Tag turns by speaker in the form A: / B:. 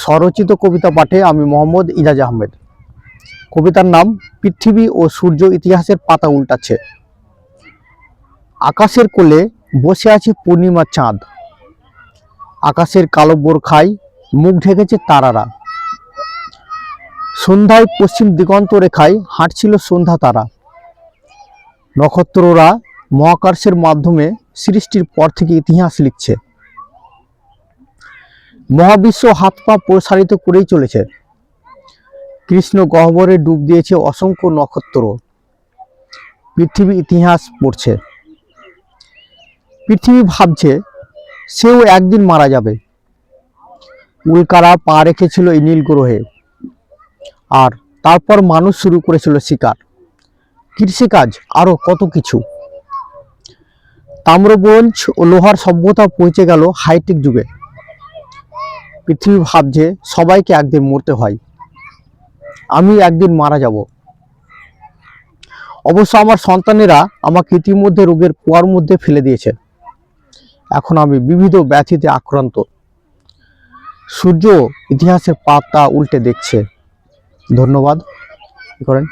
A: স্বরচিত কবিতা পাঠে আমি মোহাম্মদ ইজাজ আহমেদ। কবিতার নাম পৃথিবী ও সূর্য ইতিহাসের পাতা উল্টাচ্ছে। আকাশের কোলে বসে আছে পূর্ণিমার চাঁদ। আকাশের কালো বোরখায় মুখ ঢেকেছে তারারা। সন্ধ্যায় পশ্চিম দিগন্ত রেখায় হাঁটছিল সন্ধ্যা তারা। নক্ষত্ররা মহাকাশের মাধ্যমে সৃষ্টির পর থেকে ইতিহাস লিখছে। মহাবিশ্ব হাত পা প্রসারিত করেই চলেছে। কৃষ্ণ গহ্বরে ডুব দিয়েছে অসংখ্য নক্ষত্র। পৃথিবী ইতিহাস পড়ছে। পৃথিবী ভাবছে সেও একদিন মারা যাবে। উল্কারা পা রেখেছিল এই নীল গ্রহে। আর তারপর মানুষ শুরু করেছিল শিকার, কৃষিকাজ, আরো কত কিছু। তাম্রব্রোঞ্জ ও লোহার সভ্যতা পৌঁছে গেল হাইটেক যুগে। পৃথিবী ভাবছে সবাইকে একদিন মরতে হয়। আমি একদিন মারা যাব। অবশ্য আমার সন্তানেরা আমাকে ইতিমধ্যে রোগের কুয়ার মধ্যে ফেলে দিয়েছে। এখন আমি বিবিধ ব্যাধিতে আক্রান্ত। সূর্য ইতিহাসের পাতা উল্টে দেখছে। ধন্যবাদ। করেন।